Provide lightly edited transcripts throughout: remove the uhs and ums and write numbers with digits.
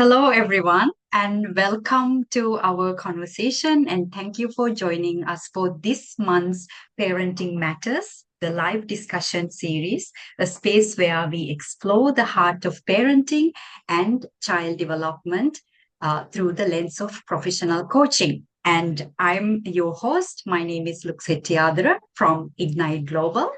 Hello, everyone, and welcome to our conversation. And thank you for joining us for this month's Parenting Matters, the live discussion series, a space where we explore the heart of parenting and child development through the lens of professional coaching. And I'm your host. My name is Lux Hettiyadura from Ignite Global.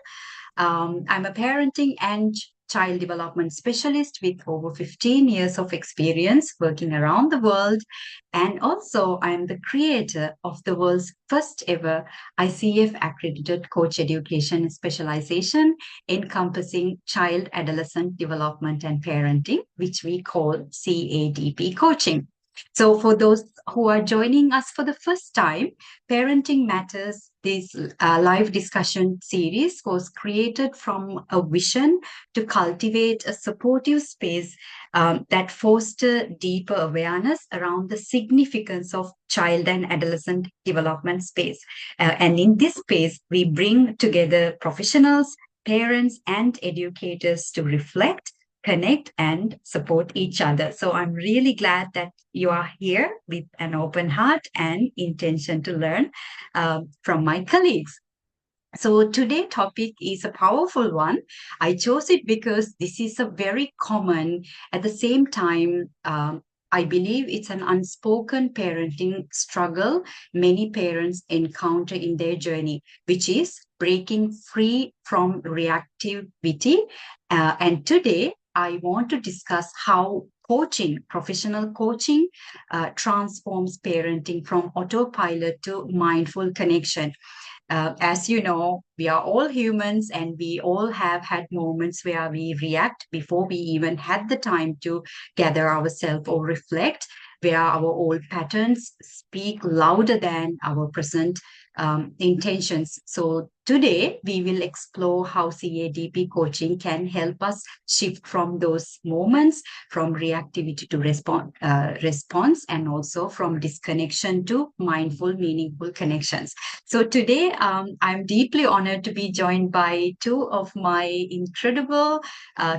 I'm a parenting and child development specialist with over 15 years of experience working around the world. And also, I'm the creator of the world's first ever ICF accredited coach education specialization encompassing child adolescent development and parenting, which we call CADP coaching. So, for those who are joining us for the first time, Parenting Matters, this live discussion series was created from a vision to cultivate a supportive space that foster deeper awareness around the significance of child and adolescent development space. And in this space, we bring together professionals, parents, and educators to reflect, connect, and support each other. So I'm really glad that you are here with an open heart and intention to learn from my colleagues. So today topic is a powerful one. I chose it because this is a very common, at the same time, I believe it's an unspoken parenting struggle many parents encounter in their journey, which is breaking free from reactivity. And today I want to discuss how coaching, professional coaching, transforms parenting from autopilot to mindful connection. As you know, we are all humans and we all have had moments where we react before we even had the time to gather ourselves or reflect, where our old patterns speak louder than our present intentions. So, today we will explore how CADP coaching can help us shift from those moments, from reactivity to response, and also from disconnection to mindful, meaningful connections. So today, I'm deeply honored to be joined by two of my incredible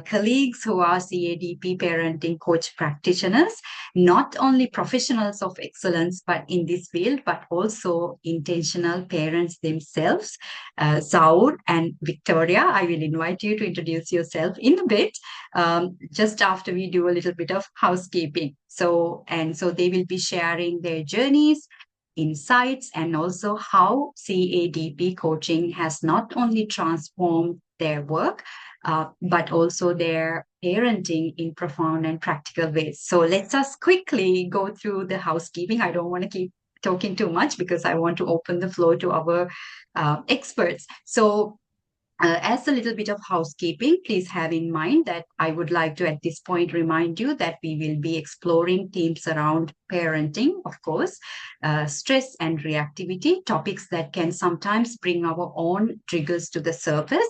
colleagues who are CADP Parenting Coach Practitioners, not only professionals of excellence, but in this field, but also intentional parents themselves. Zaur and Viktorija, I will invite you to introduce yourself in a bit, just after we do a little bit of housekeeping. So they will be sharing their journeys, insights, and also how CADP coaching has not only transformed their work, but also their parenting in profound and practical ways. So let's us quickly go through the housekeeping. I don't want to keep talking too much because I want to open the floor to our experts. So as a little bit of housekeeping, please have in mind that I would like to at this point remind you that we will be exploring themes around parenting, of course, stress and reactivity, topics that can sometimes bring our own triggers to the surface.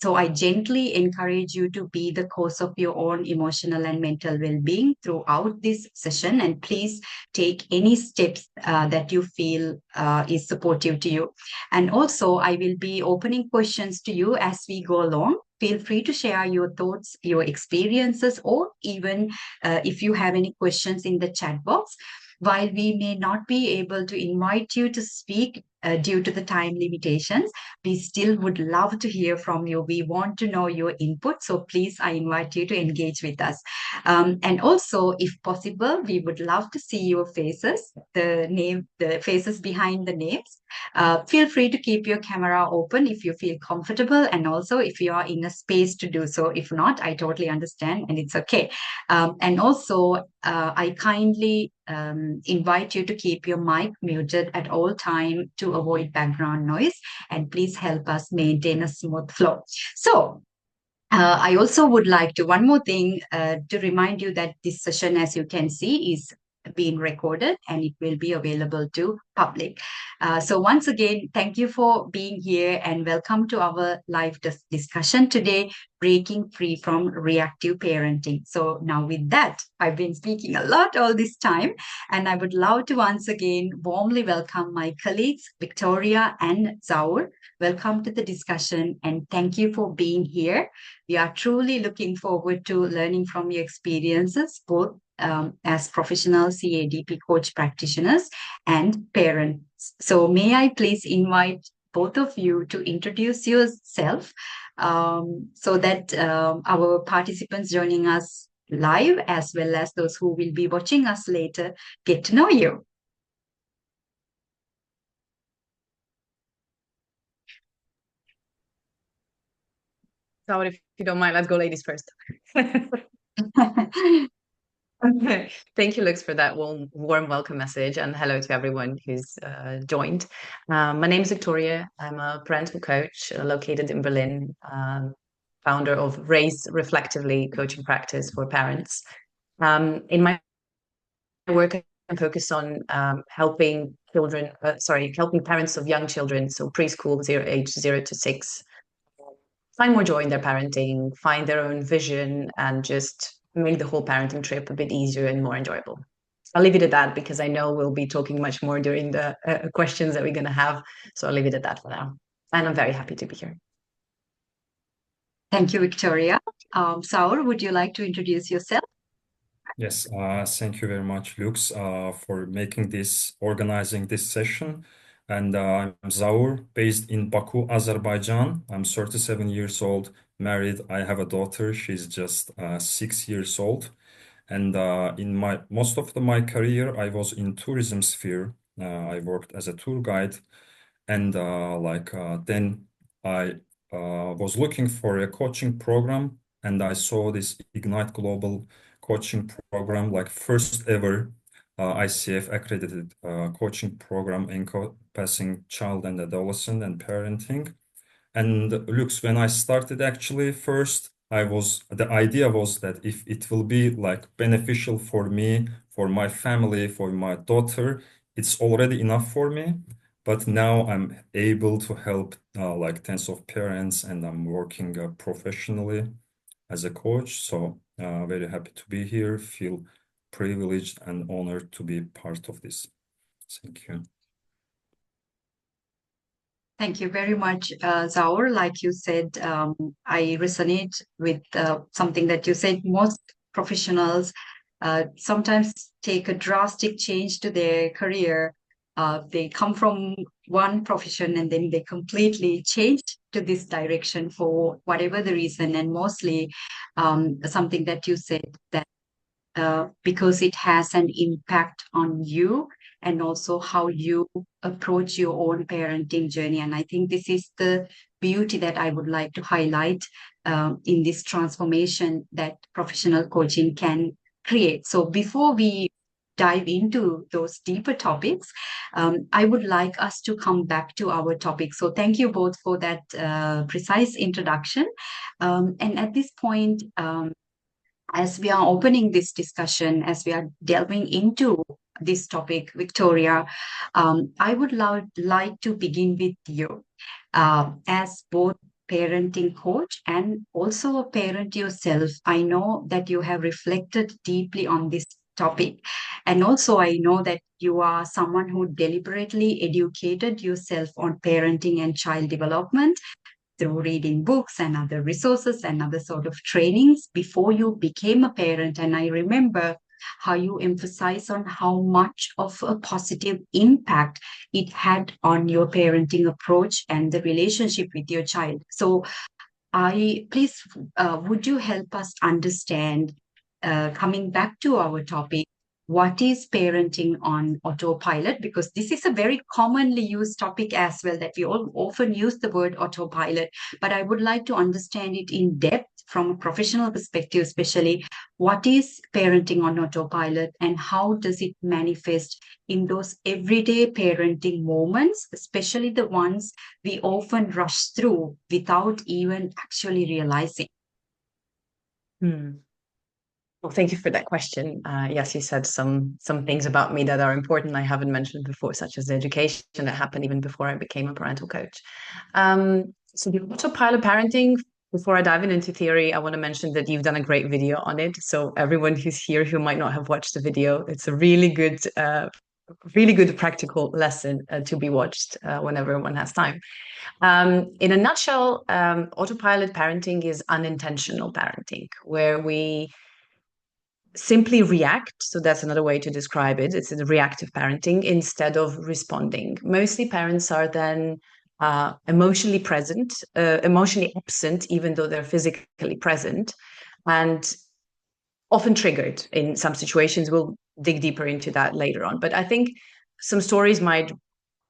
So I gently encourage you to be the cause of your own emotional and mental well-being throughout this session. And please take any steps that you feel is supportive to you. And also, I will be opening questions to you as we go along. Feel free to share your thoughts, your experiences, or even if you have any questions in the chat box. While we may not be able to invite you to speak due to the time limitations, we still would love to hear from you. We want to know your input. So please, I invite you to engage with us. And also, if possible, we would love to see your faces, the faces behind the names. Feel free to keep your camera open if you feel comfortable, and also if you are in a space to do so. If not, I totally understand and it's okay. And also, I kindly invite you to keep your mic muted at all time to avoid background noise, and please help us maintain a smooth flow. So, I also would like to, one more thing, to remind you that this session, as you can see, is being recorded and it will be available to public. So once again, thank you for being here and welcome to our live discussion today, breaking free from reactive parenting. So now with that, I've been speaking a lot all this time, and I would love to once again warmly welcome my colleagues, Viktorija and Zaur. Welcome to the discussion and thank you for being here. We are truly looking forward to learning from your experiences, both as professional CADP Coach Practitioners and parents. So may I please invite both of you to introduce yourself so that our participants joining us live as well as those who will be watching us later get to know you. Zaur, if you don't mind, let's go ladies first. Okay. Thank you, Lux, for that warm welcome message, and hello to everyone who's joined. My name is Viktorija. I'm a parental coach located in Berlin, founder of Raise Reflectively coaching practice for parents. In my work, I'm focused on helping parents of young children, so preschool, age 0 to 6, find more joy in their parenting, find their own vision, and just make the whole parenting trip a bit easier and more enjoyable. I'll leave it at that because I know we'll be talking much more during the questions that we're going to have. So I'll leave it at that for now. And I'm very happy to be here. Thank you, Viktorija. Zaur, would you like to introduce yourself? Yes, thank you very much, Lux, for organizing this session. And I'm Zaur, based in Baku, Azerbaijan. I'm 37 years old, married. I have a daughter. She's just 6 years old. And in most of my career, I was in tourism sphere. I worked as a tour guide, and then I was looking for a coaching program, and I saw this Ignite Global coaching program, like first ever ICF accredited coaching program encompassing child and adolescent and parenting. And looks, when I started, actually first the idea was that if it will be like beneficial for me, for my family, for my daughter, it's already enough for me. But now I'm able to help like tens of parents, and I'm working professionally as a coach. So very happy to be here, feel privileged and honored to be part of this. Thank you. Thank you very much, Zaur. Like you said, I resonate with something that you said. Most professionals sometimes take a drastic change to their career. They come from one profession and then they completely change to this direction for whatever the reason. And mostly something that you said that because it has an impact on you and also how you approach your own parenting journey. And I think this is the beauty that I would like to highlight in this transformation that professional coaching can create. So before we dive into those deeper topics, I would like us to come back to our topic. So thank you both for that precise introduction. And at this point, as we are opening this discussion, as we are delving into this topic, Viktorija, I would like to begin with you. As both parenting coach and also a parent yourself, I know that you have reflected deeply on this topic. And also I know that you are someone who deliberately educated yourself on parenting and child development through reading books and other resources and other sort of trainings before you became a parent. And I remember how you emphasize on how much of a positive impact it had on your parenting approach and the relationship with your child. So would you help us understand, coming back to our topic, what is parenting on autopilot? Because this is a very commonly used topic as well, that we all often use the word autopilot, but I would like to understand it in depth from a professional perspective, especially what is parenting on autopilot and how does it manifest in those everyday parenting moments, especially the ones we often rush through without even actually realizing. Well, thank you for that question. Yes, you said some things about me that are important I haven't mentioned before, such as the education that happened even before I became a parental coach. So the autopilot parenting, before I dive into theory, I want to mention that you've done a great video on it. So everyone who's here who might not have watched the video, it's a really good practical lesson to be watched whenever one has time. In a nutshell, autopilot parenting is unintentional parenting, where we simply react. So that's another way to describe it. It's a reactive parenting instead of responding. Mostly parents are then emotionally present, emotionally absent, even though they're physically present, and often triggered in some situations. We'll dig deeper into that later on. But I think some stories might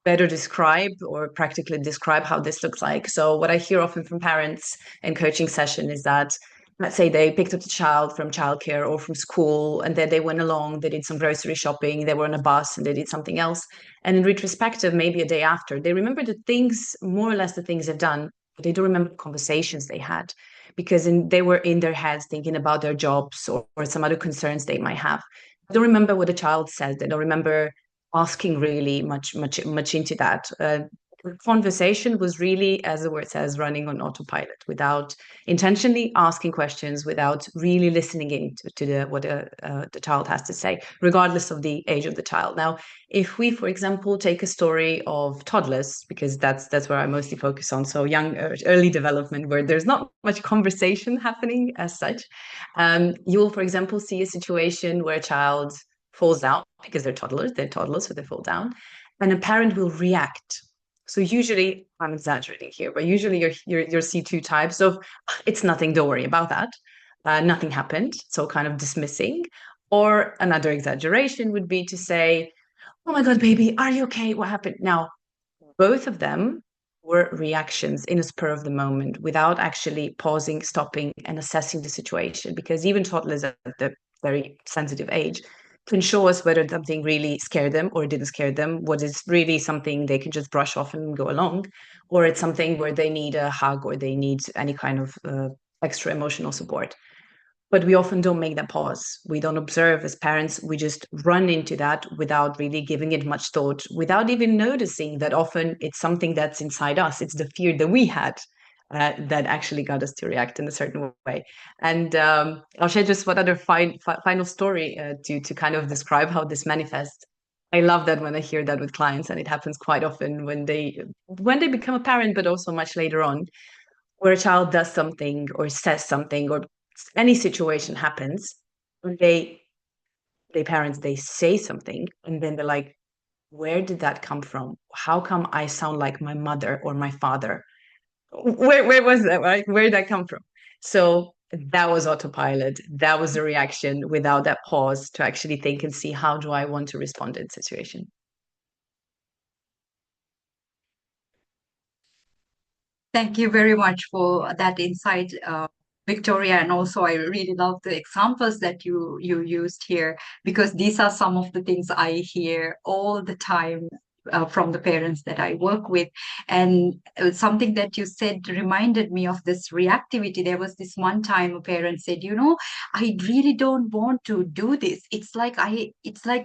better describe or practically describe how this looks like. So what I hear often from parents in coaching session is that, let's say they picked up the child from childcare or from school, and then they went along, they did some grocery shopping, they were on a bus and they did something else. And in retrospective, maybe a day after, they remember the things, more or less the things they've done, but they don't remember the conversations they had, because they were in their heads thinking about their jobs or some other concerns they might have. They don't remember what the child said. They don't remember asking really much into that. The conversation was really, as the word says, running on autopilot, without intentionally asking questions, without really listening in to what the child has to say, regardless of the age of the child. Now, if we, for example, take a story of toddlers, because that's where I mostly focus on, so young, early development, where there's not much conversation happening as such, you will, for example, see a situation where a child falls down, because they're toddlers, so they fall down, and a parent will react. So usually, I'm exaggerating here, but usually you'll see two types of, it's nothing, don't worry about that, nothing happened, so kind of dismissing. Or another exaggeration would be to say, oh my God, baby, are you okay? What happened? Now, both of them were reactions in a spur of the moment, without actually pausing, stopping, and assessing the situation, because even toddlers at the very sensitive age can show us whether something really scared them or didn't scare them, what is really something they can just brush off and go along, or it's something where they need a hug or they need any kind of extra emotional support. But we often don't make that pause. We don't observe as parents. We just run into that without really giving it much thought, without even noticing that often it's something that's inside us. It's the fear that we had that actually got us to react in a certain way. And I'll share just one other final story to kind of describe how this manifests. I love that when I hear that with clients, and it happens quite often when they become a parent, but also much later on, where a child does something or says something or any situation happens, and they parents, they say something, and then they're like, where did that come from? How come I sound like my mother or my father? Where was that, right? Where did that come from? So that was autopilot. That was a reaction without that pause to actually think and see, how do I want to respond in the situation? Thank you very much for that insight, Viktorija. And also, I really love the examples that you used here, because these are some of the things I hear all the time from the parents that I work with. And something that you said reminded me of this reactivity. There was this one time a parent said, you know, I really don't want to do this. It's like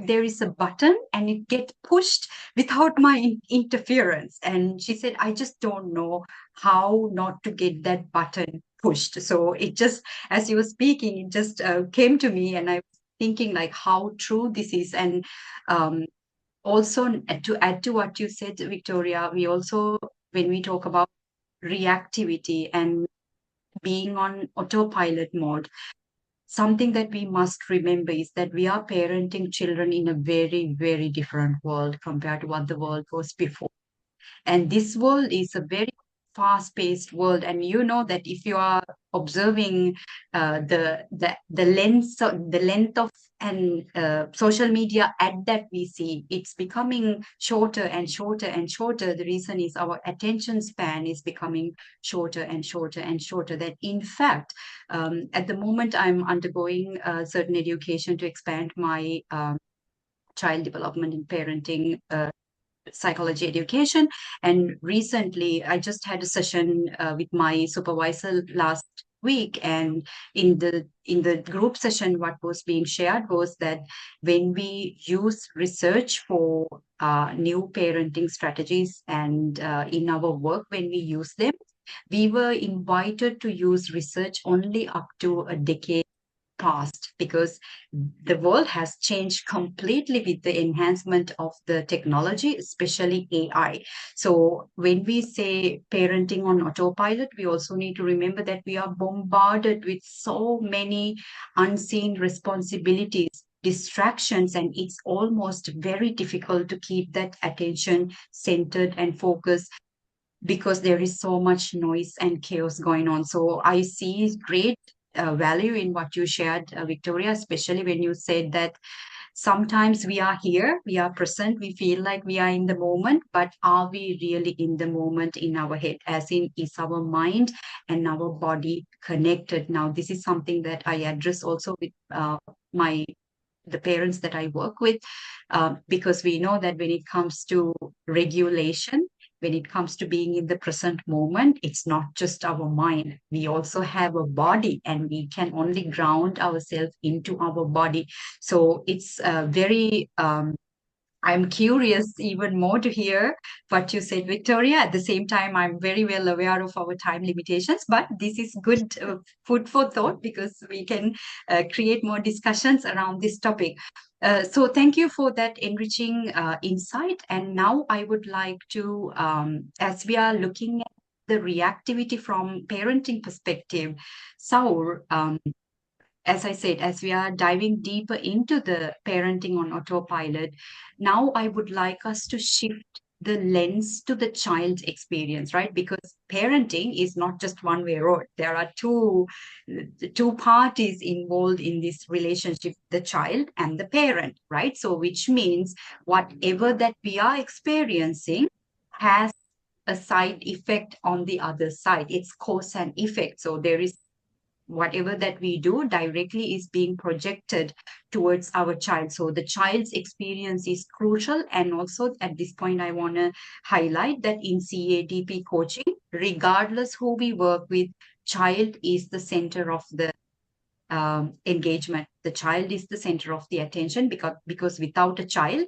there is a button and it gets pushed without my interference. And she said, I just don't know how not to get that button pushed. So it just, as you were speaking, it just came to me, and I was thinking like how true this is. And also to add to what you said, Viktorija, we also, when we talk about reactivity and being on autopilot mode, something that we must remember is that we are parenting children in a very, very different world compared to what the world was before. And this world is a very fast-paced world, and you know that if you are observing the length of and social media ad that we see, it's becoming shorter and shorter and shorter. The reason is our attention span is becoming shorter and shorter and shorter. That in fact, at the moment, I'm undergoing certain education to expand my child development in parenting psychology education. And recently, I just had a session with my supervisor last week, and in the group session, what was being shared was that when we use research for new parenting strategies and in our work, when we use them, we were invited to use research only up to a decade past, because the world has changed completely with the enhancement of the technology, especially AI. So when we say parenting on autopilot, we also need to remember that we are bombarded with so many unseen responsibilities, distractions, and it's almost very difficult to keep that attention centered and focused because there is so much noise and chaos going on. So I see great value in what you shared, Viktorija, especially when you said that sometimes we are here, we are present, we feel like we are in the moment, but are we really in the moment in our head? As in, is our mind and our body connected? Now, this is something that I address also with the parents that I work with, because we know that when it comes to regulation, when it comes to being in the present moment, it's not just our mind. We also have a body, and we can only ground ourselves into our body. So it's very I'm curious even more to hear what you said, Viktorija. At the same time, I'm very well aware of our time limitations, but this is good food for thought because we can create more discussions around this topic. So thank you for that enriching insight. And now I would like to, as we are looking at the reactivity from parenting perspective, Zaur, as I said, as we are diving deeper into the parenting on autopilot, now I would like us to shift the lens to the child's experience, right? Because parenting is not just one way road. There are two parties involved in this relationship, the child and the parent, right? So which means whatever that we are experiencing has a side effect on the other side. It's cause and effect. So there is whatever that we do directly is being projected towards our child. So the child's experience is crucial. And also at this point, I want to highlight that in CADP coaching, regardless who we work with, child is the center of the engagement. The child is the center of the attention because without a child,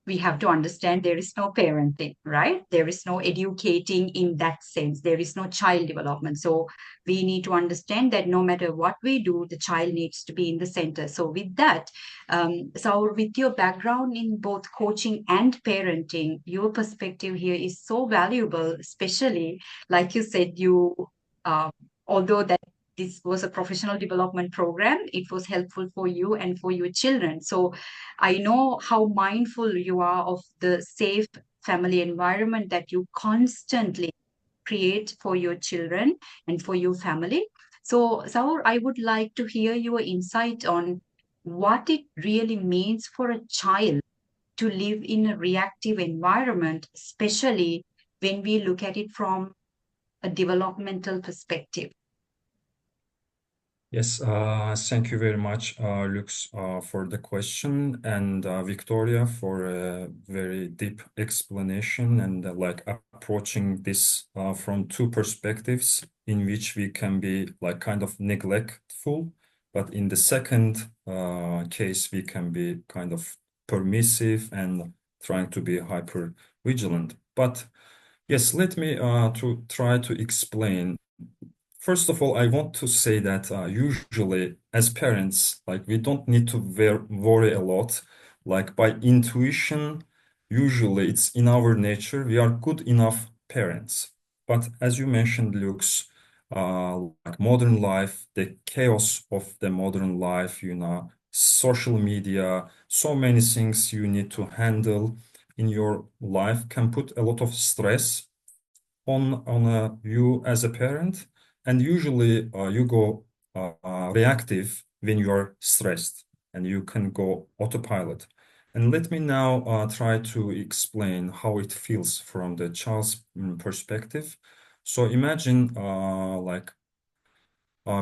we have to understand there is no parenting, right? There is no educating in that sense. There is no child development. So we need to understand that no matter what we do, the child needs to be in the center. So with that, so with your background in both coaching and parenting, your perspective here is so valuable, especially like you said, although that this was a professional development program, it was helpful for you and for your children. So I know how mindful you are of the safe family environment that you constantly create for your children and for your family. So, Zaur, I would like to hear your insight on what it really means for a child to live in a reactive environment, especially when we look at it from a developmental perspective. Yes, thank you very much, Lux, for the question, and Viktorija for a very deep explanation and like approaching this from two perspectives in which we can be like kind of neglectful, but in the second case, we can be kind of permissive and trying to be hyper vigilant. But yes, let me to try to explain. First of all, I want to say that usually as parents, like we don't need to worry a lot. Like by intuition, usually it's in our nature, we are good enough parents. But as you mentioned, Lux, like modern life, the chaos of the modern life, social media, so many things you need to handle in your life can put a lot of stress on you as a parent, and usually you go reactive when you are stressed, and you can go autopilot. And let me now try to explain how it feels from the child's perspective. So imagine like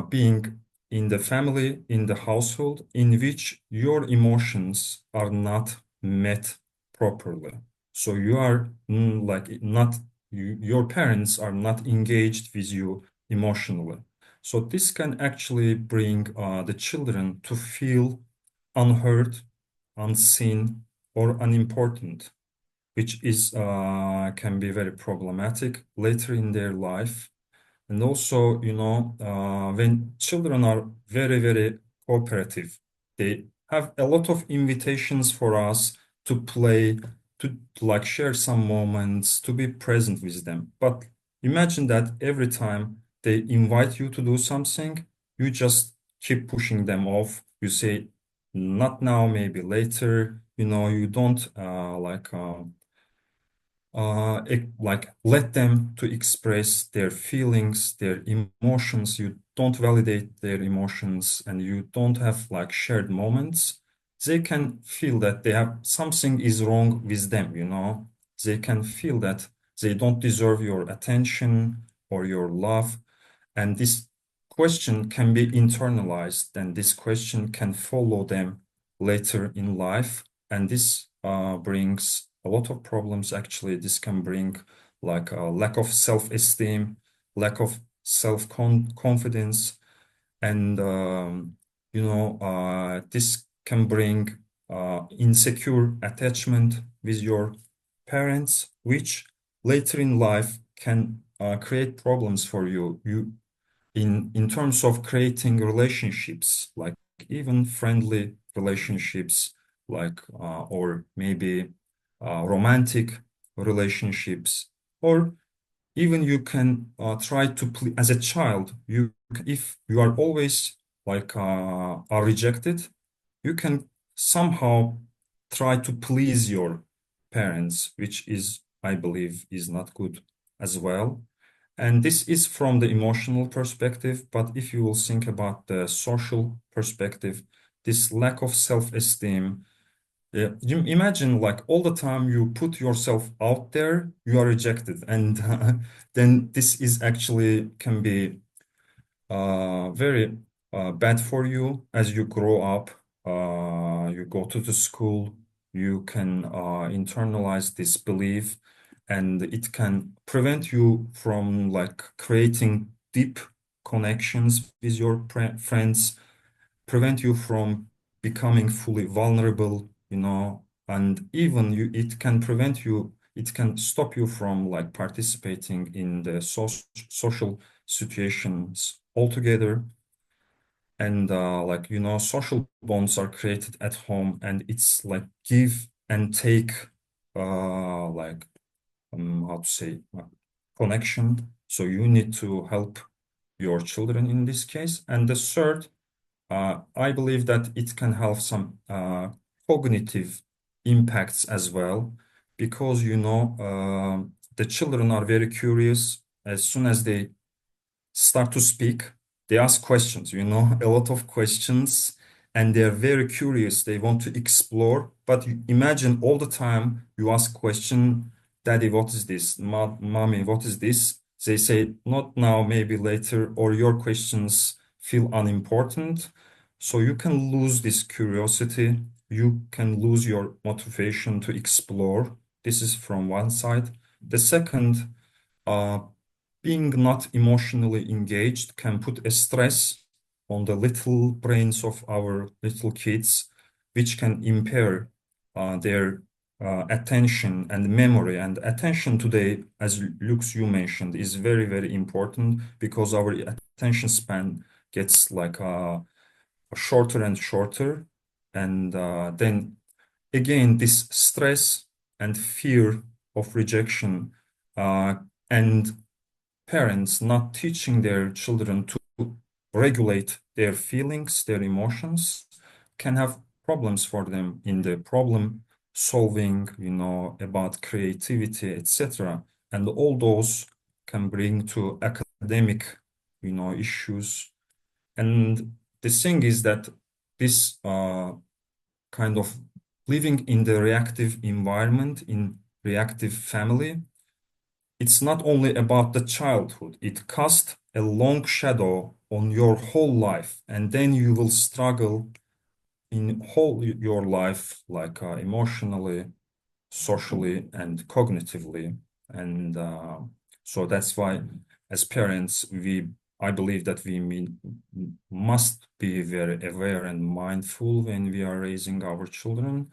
being in the family, in the household, in which your emotions are not met properly. So you are like not, your parents are not engaged with you emotionally. So this can actually bring the children to feel unheard, unseen, or unimportant, which is can be very problematic later in their life. And also, when children are very, very cooperative. They have a lot of invitations for us to play, to like share some moments, to be present with them. But imagine that every time they invite you to do something, you just keep pushing them off. You say, not now, maybe later. You don't like let them to express their feelings, their emotions. You don't validate their emotions, and you don't have like shared moments. They can feel that they have something is wrong with them. They can feel that they don't deserve your attention or your love. And this question can be internalized, and this question can follow them later in life. And this brings a lot of problems. Actually, this can bring like a lack of self-esteem, lack of self-confidence, and this can bring insecure attachment with your parents, which later in life can create problems for you. In terms of creating relationships, like even friendly relationships, like or maybe romantic relationships, or even you can try to as a child, if you are always like are rejected, you can somehow try to please your parents, which is, I believe, is not good as well. And this is from the emotional perspective, but if you will think about the social perspective, this lack of self-esteem, you imagine like all the time you put yourself out there, you are rejected. And then this is actually can be very bad for you as you grow up. You go to the school, you can internalize this belief, and it can prevent you from like creating deep connections with your friends, prevent you from becoming fully vulnerable, and even it can prevent you, it can stop you from like participating in the social situations altogether. And like, social bonds are created at home, and it's like give and take, like, how to say, connection. So you need to help your children in this case. And the third, I believe that it can have some cognitive impacts as well, because the children are very curious. As soon as they start to speak, they ask questions, a lot of questions, and they're very curious. They want to explore. But you imagine all the time you ask question, Daddy, what is this? Mommy, what is this? They say, not now, maybe later, or your questions feel unimportant. So you can lose this curiosity. You can lose your motivation to explore. This is from one side. The second, uh, being not emotionally engaged can put a stress on the little brains of our little kids, which can impair their attention and memory. And attention today, as Lux, you mentioned, is very, very important, because our attention span gets like shorter and shorter. And then again, this stress and fear of rejection, and parents not teaching their children to regulate their feelings, their emotions, can have problems for them in the problem solving, about creativity, etc. And all those can bring to academic, issues. And the thing is that this kind of living in the reactive environment, in reactive family, it's not only about the childhood, it casts a long shadow on your whole life, and then you will struggle in whole your life, like emotionally, socially, and cognitively. And so that's why, as parents, I believe that we must be very aware and mindful when we are raising our children.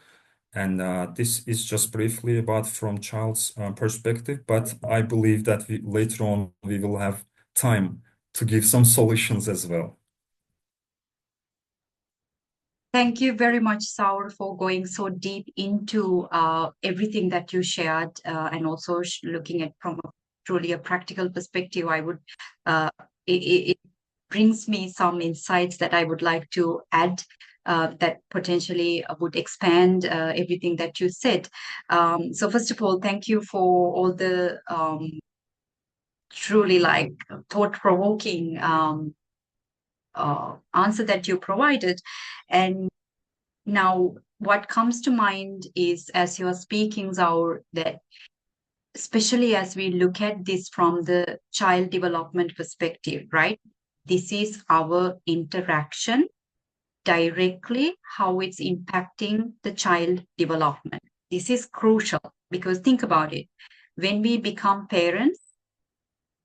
And this is just briefly about from child's perspective, but I believe that later on we will have time to give some solutions as well. Thank you very much, Zaur, for going so deep into everything that you shared, and also looking at from truly a practical perspective. I would it brings me some insights that I would like to add, that potentially would expand everything that you said. So first of all, thank you for all the truly like thought-provoking answer that you provided. And now, what comes to mind is, as you're speaking, Zaur, that especially as we look at this from the child development perspective, right? This is our interaction directly, how it's impacting the child development. This is crucial because think about it. When we become parents,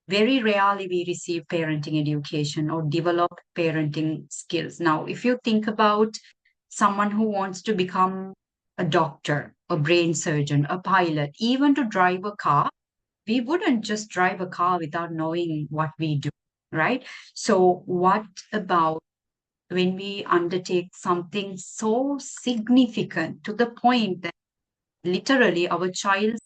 very rarely we receive parenting education or develop parenting skills. Now, if you think about someone who wants to become a doctor, a brain surgeon, a pilot, even to drive a car, we wouldn't just drive a car without knowing what we do, right? So, what about when we undertake something so significant to the point that literally our child's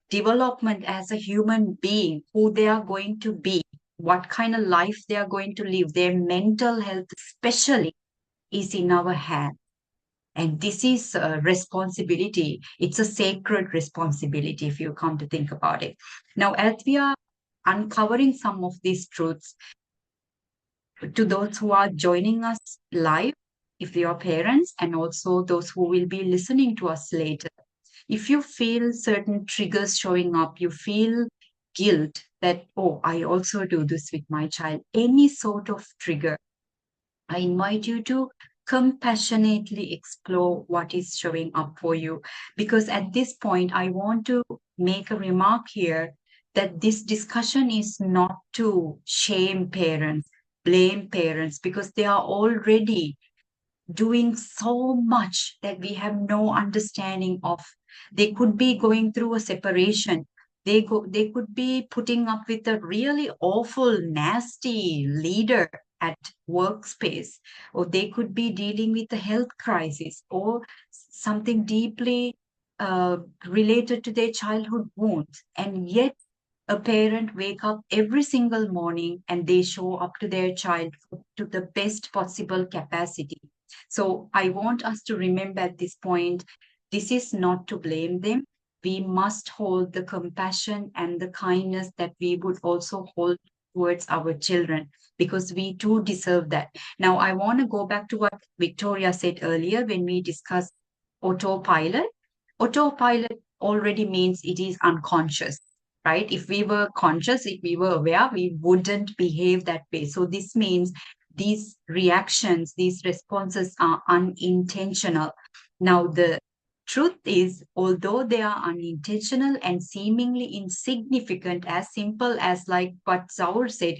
development as a human being, who they are going to be, what kind of life they are going to live, their mental health, especially, is in our hands. And this is a responsibility. It's a sacred responsibility if you come to think about it. Now, as we are uncovering some of these truths, to those who are joining us live, if they are parents, and also those who will be listening to us later, if you feel certain triggers showing up, you feel guilt that, oh, I also do this with my child, any sort of trigger, I invite you to compassionately explore what is showing up for you. Because at this point, I want to make a remark here that this discussion is not to shame parents, blame parents, because they are already doing so much that we have no understanding of. They could be going through a separation. They could be putting up with a really awful, nasty leader at workspace, or they could be dealing with a health crisis or something deeply related to their childhood wounds. And yet a parent wake up every single morning and they show up to their child to the best possible capacity. So I want us to remember at this point, this is not to blame them. We must hold the compassion and the kindness that we would also hold towards our children, because we too deserve that. Now, I want to go back to what Viktorija said earlier when we discussed autopilot. Autopilot already means it is unconscious, right? If we were conscious, if we were aware, we wouldn't behave that way. So this means these reactions, these responses are unintentional. Now, the truth is, although they are unintentional and seemingly insignificant, as simple as like what Zaur said,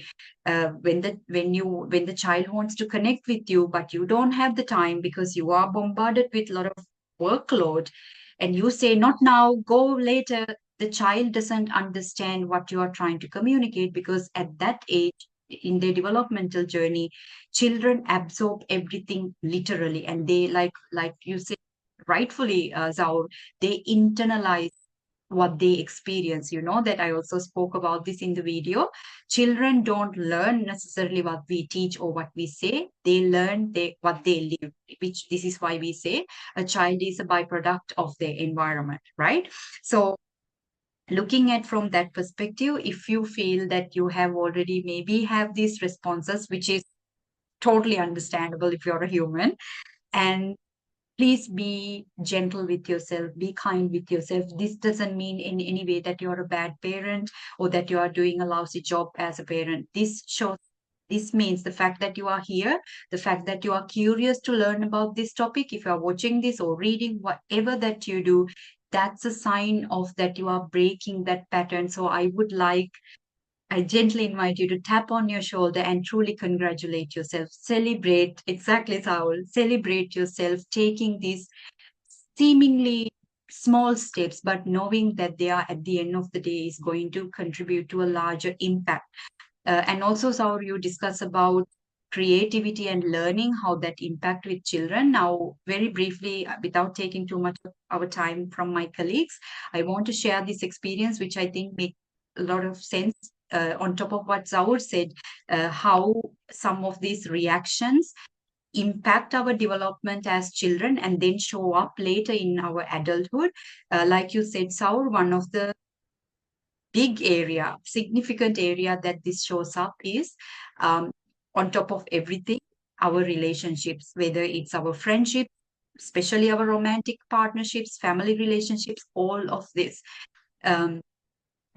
when the child wants to connect with you, but you don't have the time because you are bombarded with a lot of workload, and you say, not now, go later, the child doesn't understand what you are trying to communicate, because at that age, in their developmental journey, children absorb everything literally, and they like you said rightfully, Zaur, they internalize what they experience. You know that I also spoke about this in the video. Children don't learn necessarily what we teach or what we say. They learn what they live, which this is why we say a child is a byproduct of their environment, right? So looking at from that perspective, if you feel that you have already maybe have these responses, which is totally understandable if you're a human, and please be gentle with yourself, be kind with yourself. This doesn't mean in any way that you're a bad parent or that you are doing a lousy job as a parent. This means the fact that you are here, the fact that you are curious to learn about this topic. If you are watching this or reading, whatever that you do, that's a sign of that you are breaking that pattern. So I gently invite you to tap on your shoulder and truly congratulate yourself. Celebrate, exactly, Saul. Celebrate yourself, taking these seemingly small steps, but knowing that they are at the end of the day is going to contribute to a larger impact. And also, Saul, you discuss about creativity and learning, how that impact with children. Now, very briefly, without taking too much of our time from my colleagues, I want to share this experience, which I think makes a lot of sense. On top of what Zaur said, how some of these reactions impact our development as children and then show up later in our adulthood. Like you said, Saur, one of the big area, significant area that this shows up is on top of everything, our relationships, whether it's our friendship, especially our romantic partnerships, family relationships, all of this.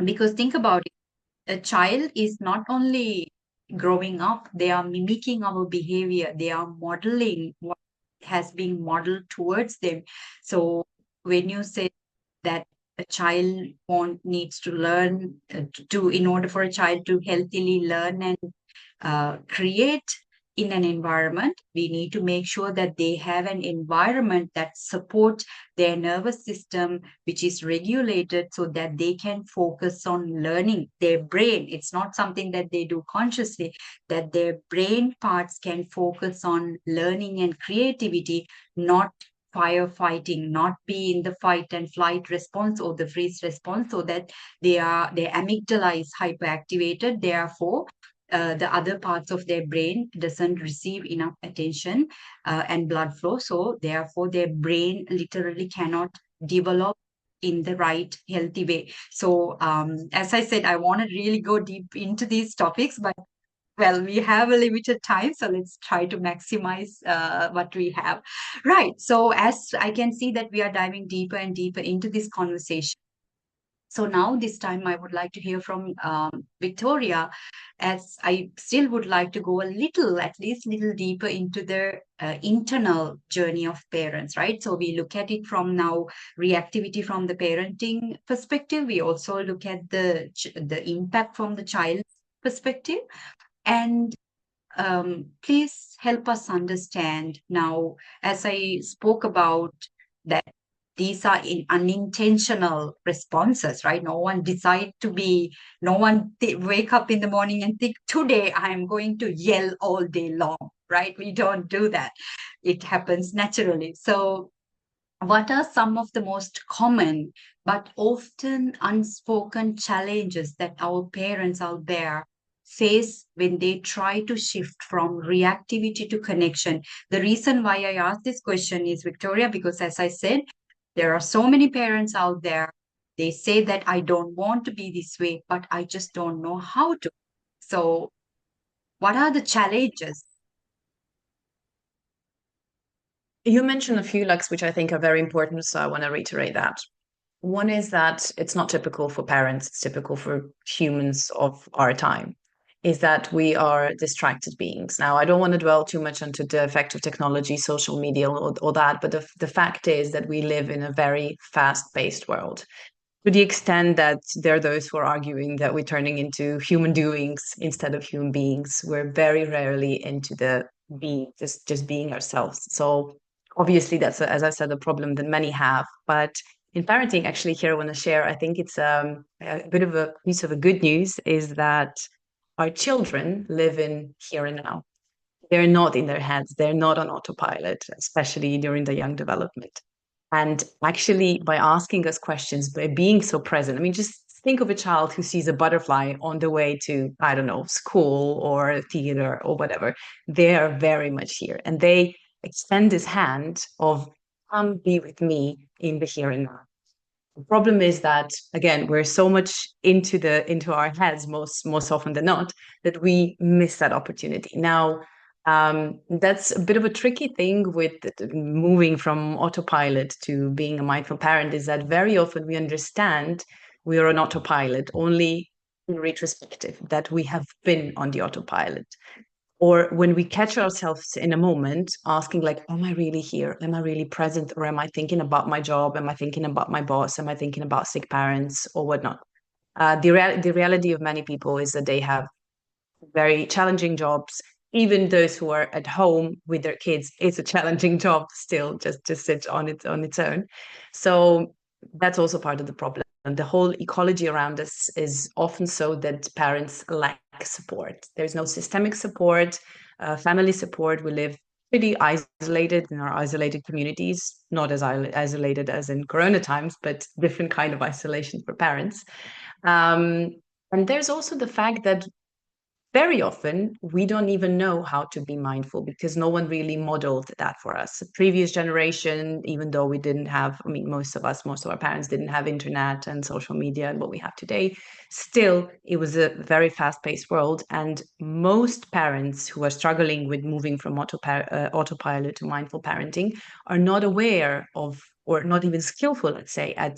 Because think about it, a child is not only growing up, they are mimicking our behavior, they are modeling what has been modeled towards them. So when you say that a child needs to learn in order for a child to healthily learn and create in an environment, we need to make sure that they have an environment that supports their nervous system, which is regulated so that they can focus on learning. Their brain, it's not something that they do consciously, that their brain parts can focus on learning and creativity, not firefighting, not be in the fight and flight response or the freeze response, so that their amygdala is hyperactivated. Therefore, the other parts of their brain doesn't receive enough attention and blood flow. So therefore, their brain literally cannot develop in the right healthy way. So as I said, I want to really go deep into these topics, but well, we have a limited time, so let's try to maximize what we have. Right. So as I can see that we are diving deeper and deeper into this conversation. So now this time I would like to hear from Viktorija, as I still would like to go a little, at least little deeper into the internal journey of parents, right? So we look at it from now reactivity from the parenting perspective. We also look at the impact from the child's perspective. And please help us understand now, as I spoke about, that these are unintentional responses, right? No one wake up in the morning and think, today I'm going to yell all day long, right? We don't do that. It happens naturally. So what are some of the most common but often unspoken challenges that our parents out there face when they try to shift from reactivity to connection? The reason why I asked this question is, Viktorija, because as I said, there are so many parents out there. They say that I don't want to be this way, but I just don't know how to. So what are the challenges? You mentioned a few, Lux, which I think are very important, so I want to reiterate that. One is that it's not typical for parents, it's typical for humans of our time, is that we are distracted beings. Now, I don't want to dwell too much into the effect of technology, social media, or that, but the fact is that we live in a very fast-paced world. To the extent that there are those who are arguing that we're turning into human doings instead of human beings, we're very rarely into the just being ourselves. So obviously that's, as I said, a problem that many have. But in parenting, actually, here I want to share, I think it's a bit of a piece of a good news, is that our children live in here and now. They're not in their heads. They're not on autopilot, especially during the young development. And actually, by asking us questions, by being so present, I mean, just think of a child who sees a butterfly on the way to, I don't know, school or theater or whatever. They are very much here. And they extend this hand of, come be with me in the here and now. The problem is that, again, we're so much into our heads most often than not, that we miss that opportunity. Now, that's a bit of a tricky thing with moving from autopilot to being a mindful parent, is that very often we understand we are on autopilot only in retrospective, that we have been on the autopilot. Or when we catch ourselves in a moment asking, like, am I really here? Am I really present? Or am I thinking about my job? Am I thinking about my boss? Am I thinking about sick parents or whatnot? The reality of many people is that they have very challenging jobs. Even those who are at home with their kids, it's a challenging job still, just sits on its own. So that's also part of the problem. the whole ecology around us is often so that parents lack support. There's no systemic support, family support. We live pretty isolated in our isolated communities, not as isolated as in Corona times, but different kind of isolation for parents. And there's also the fact that very often we don't even know how to be mindful because no one really modeled that for us. The previous generation, even though we didn't have, I mean, most of our parents didn't have internet and social media and what we have today, still it was a very fast-paced world. And most parents who are struggling with moving from autopilot to mindful parenting are not aware of, or not even skillful, let's say, at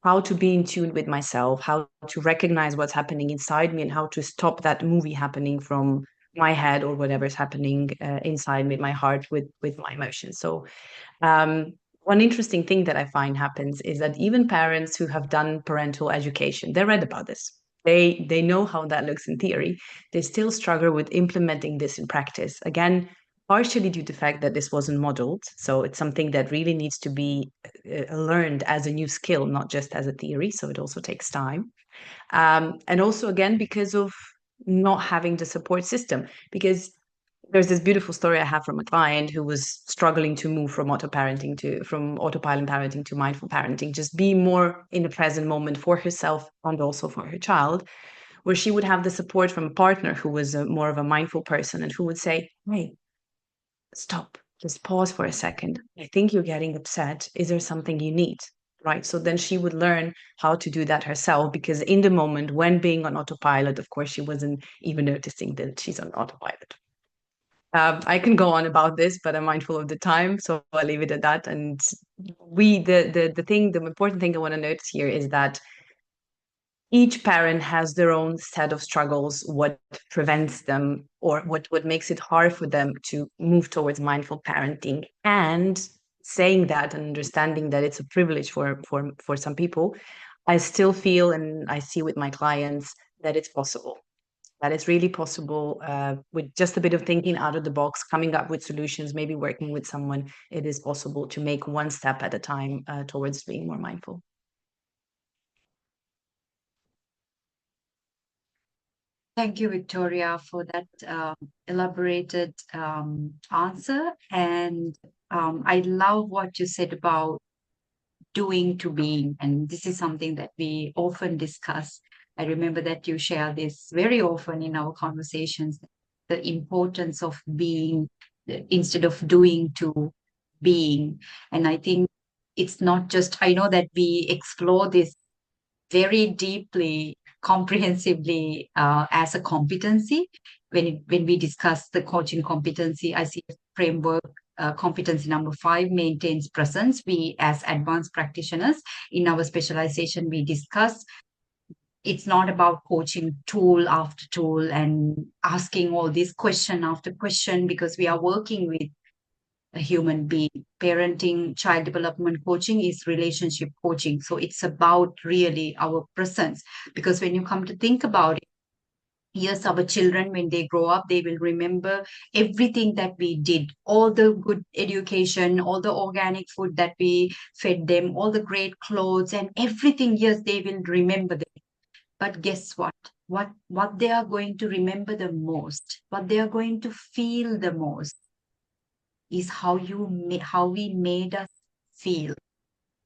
how to be in tune with myself, how to recognize what's happening inside me, and how to stop that movie happening from my head or whatever's happening inside with my heart, with my emotions. So one interesting thing that I find happens is that even parents who have done parental education, they read about this. They know how that looks in theory. They still struggle with implementing this in practice. Again, partially due to the fact that this wasn't modeled. So it's something that really needs to be learned as a new skill, not just as a theory. So it also takes time. And also, again, because of not having the support system. Because there's this beautiful story I have from a client who was struggling to move from autopilot parenting to mindful parenting, just be more in the present moment for herself and also for her child, where she would have the support from a partner who was more of a mindful person and who would say, hey, stop, just pause for a second. I think you're getting upset. Is there something you need? Right. So then she would learn how to do that herself, because in the moment when being on autopilot, of course, she wasn't even noticing that she's on autopilot. I can go on about this, but I'm mindful of the time, so I'll leave it at that. And the important thing I want to notice here is that each parent has their own set of struggles, what prevents them or what makes it hard for them to move towards mindful parenting. And saying that and understanding that it's a privilege for some people, I still feel, and I see with my clients, that it's possible. That it's really possible with just a bit of thinking out of the box, coming up with solutions, maybe working with someone. It is possible to make one step at a time towards being more mindful. Thank you, Viktorija, for that elaborated answer. And I love what you said about doing to being. And this is something that we often discuss. I remember that you share this very often in our conversations, the importance of being instead of doing to being. And I think it's not just, I know that we explore this very deeply, comprehensively as a competency. When we discuss the coaching competency, I see a framework. Competency number 5 maintains presence. We, as advanced practitioners in our specialization, we discuss it's not about coaching tool after tool and asking all this question after question, because we are working with a human being. Parenting, child development coaching is relationship coaching. So it's about really our presence. Because when you come to think about it, yes, our children, when they grow up, they will remember everything that we did, all the good education, all the organic food that we fed them, all the great clothes and everything. Yes, they will remember them. But guess what? What they are going to remember the most, what they are going to feel the most, is how we made us feel.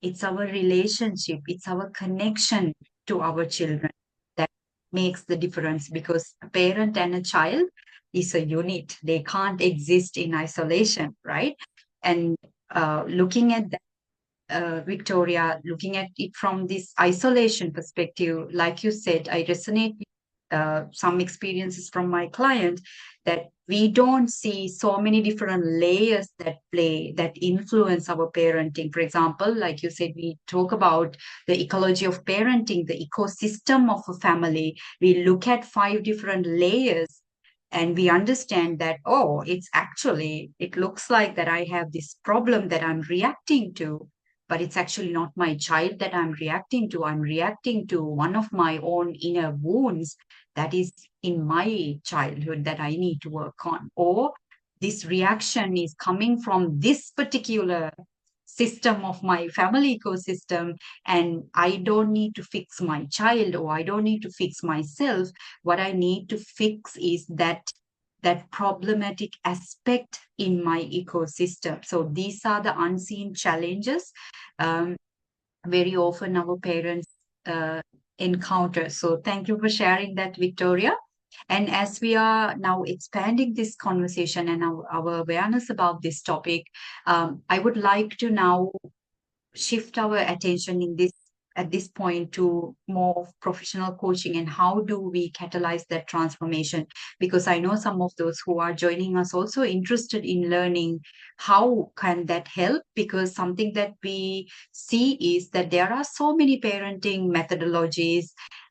It's our relationship, it's our connection to our children that makes the difference, because a parent and a child is a unit. They can't exist in isolation, right? And looking at that, Viktorija, looking at it from this isolation perspective, like you said, I resonate with some experiences from my client, that we don't see so many different layers that influence our parenting. For example, like you said, we talk about the ecology of parenting, the ecosystem of a family. We look at 5 different layers and we understand that, oh, it looks like that I have this problem that I'm reacting to, but it's actually not my child that I'm reacting to. I'm reacting to one of my own inner wounds that is in my childhood that I need to work on. Or this reaction is coming from this particular system of my family ecosystem, and I don't need to fix my child, or I don't need to fix myself. What I need to fix is that problematic aspect in my ecosystem. So these are the unseen challenges very often our parents uh, encounter. So thank you for sharing that, Victoria. And as we are now expanding this conversation and our awareness about this topic, I would like to now shift our attention in this at this point to more of professional coaching, and how do we catalyze that transformation, because I know some of those who are joining us also interested in learning how can that help, because something that we see is that there are so many parenting methodologies,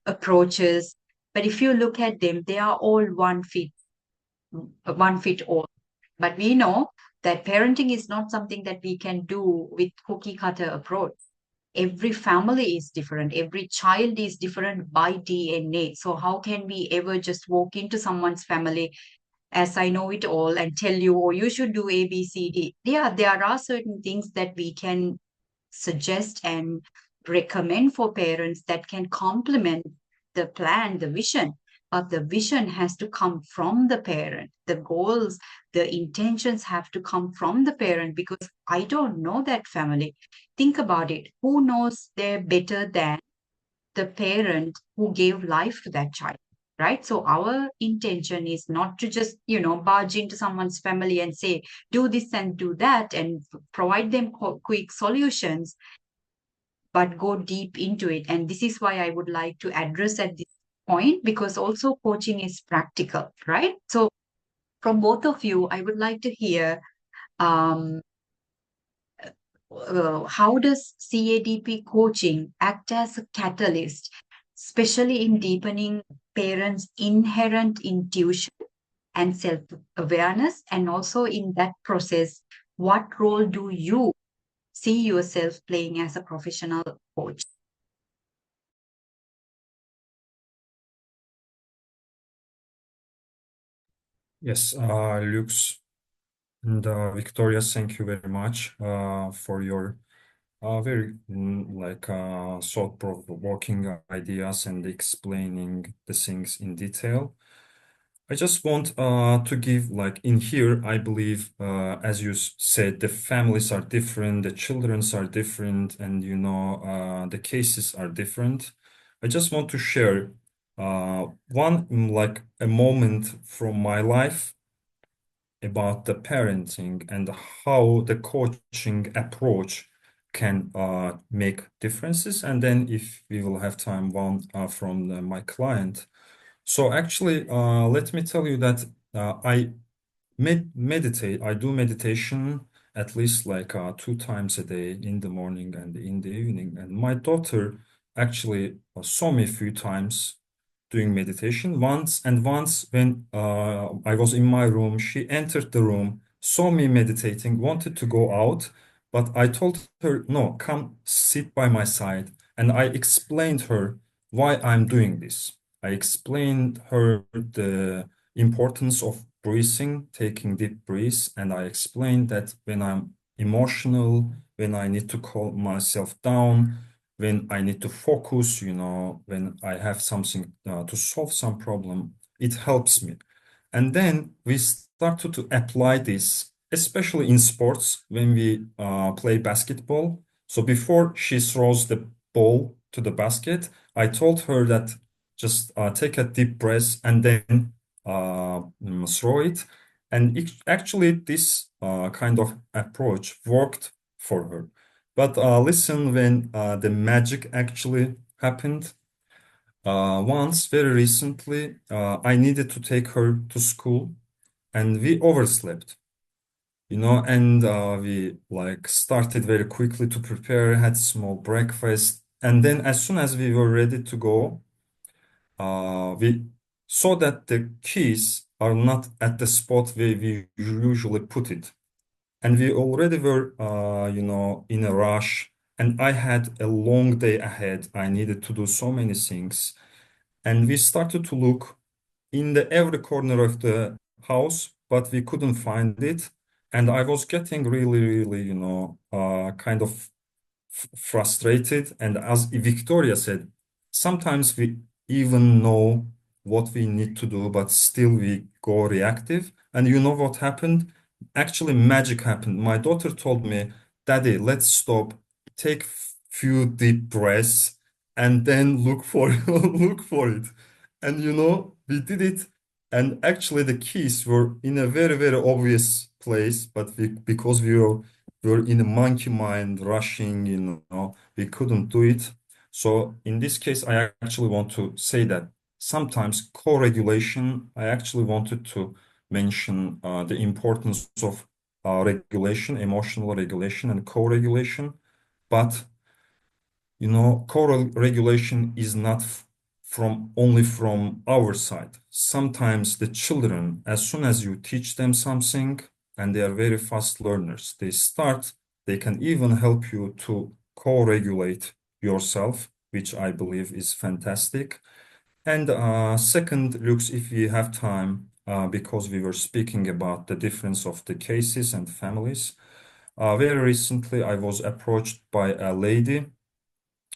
approaches, but if you look at them, they are all one fit all. But we know that parenting is not something that we can do with cookie cutter approach. Every family is different. Every child is different by DNA. So how can we ever just walk into someone's family as I know it all and tell you, oh, you should do A, B, C, D. Yeah, there are certain things that we can suggest and recommend for parents that can complement the plan, the vision. But the vision has to come from the parent. The goals, the intentions have to come from the parent, because I don't know that family. Think about it. Who knows they're better than the parent who gave life to that child? Right. So our intention is not to just, barge into someone's family and say, do this and do that and provide them quick solutions, but go deep into it. And this is why I would like to address at this point, because also coaching is practical, right? So from both of you, I would like to hear um, how does CADP coaching act as a catalyst, especially in deepening parents' inherent intuition and self-awareness? And also in that process, what role do you see yourself playing as a professional coach? Yes, Lux and Victoria, thank you very much for your very thought-provoking ideas and explaining the things in detail. I just want to give, like, in here, I believe, as you said, the families are different, the childrens are different, and the cases are different. I just want to share like a moment from my life about the parenting and how the coaching approach can make differences. And then if we will have time, one from my client. So actually, let me tell you that I meditate. I do meditation at least like 2 times a day, in the morning and in the evening. And my daughter actually saw me a few times doing meditation. Once when I was in my room, she entered the room, saw me meditating, wanted to go out, but I told her, no, come sit by my side. And I explained her why I'm doing this. I explained her the importance of breathing, taking deep breaths, and I explained that when I'm emotional, when I need to calm myself down, when I need to focus, when I have something to solve some problem, it helps me. And then we started to apply this, especially in sports when we play basketball. So before she throws the ball to the basket, I told her that just take a deep breath and then throw it. And actually, this kind of approach worked for her. But listen, when the magic actually happened, once very recently, I needed to take her to school, and we overslept, and we like started very quickly to prepare, had small breakfast, and then as soon as we were ready to go, we saw that the keys are not at the spot where we usually put it. And we already were, in a rush. And I had a long day ahead. I needed to do so many things. And we started to look in the every corner of the house, but we couldn't find it. And I was getting really, kind of frustrated. And as Victoria said, sometimes we even know what we need to do, but still we go reactive. And you know what happened? Actually, magic happened. My daughter told me, Daddy, let's stop, take few deep breaths, and then look for look for it. And we did it. And actually, the keys were in a very obvious place, but because we were in a monkey mind, rushing, we couldn't do it. So in this case, I actually want to say that sometimes co-regulation, I actually wanted to mention the importance of regulation, emotional regulation, and co-regulation. But co-regulation is not from only from our side. Sometimes the children, as soon as you teach them something, and they are very fast learners, they can even help you to co-regulate yourself, which I believe is fantastic. And second, Lux, if we have time, because we were speaking about the difference of the cases and families, very recently I was approached by a lady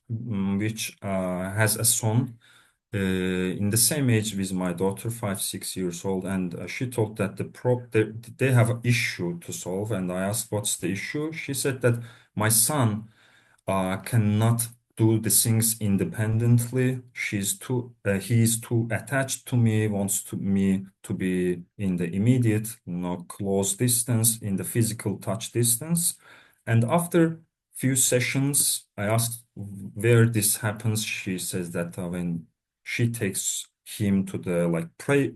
which has a son in the same age with my daughter, 5, 6 years old, and she told that they have an issue to solve. And I asked, "What's the issue?" She said that my son cannot do the things independently. He is too attached to me, wants me to be in the immediate, close distance, in the physical touch distance. And after few sessions, I asked where this happens. She says that when she takes him to the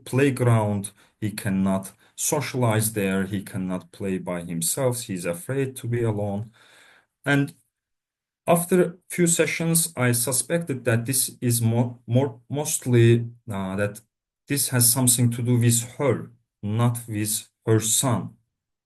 playground, he cannot socialize there. He cannot play by himself. He's afraid to be alone. And after a few sessions, I suspected that this is mostly that this has something to do with her, not with her son.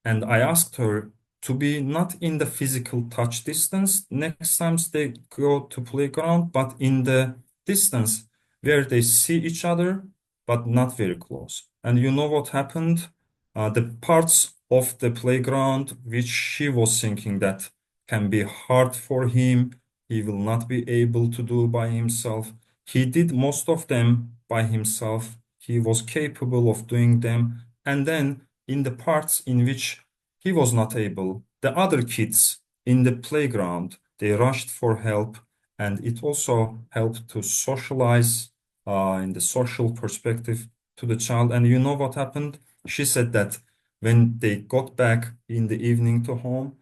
And I asked her to be not in the physical touch distance next time they go to playground, but in the distance where they see each other, but not very close. And you know what happened? The parts of the playground which she was thinking that can be hard for him, he will not be able to do by himself. He did most of them by himself. He was capable of doing them. And then in the parts in which he was not able, the other kids in the playground, they rushed for help, and it also helped to socialize in the social perspective to the child. And you know what happened? She said that when they got back in the evening to home,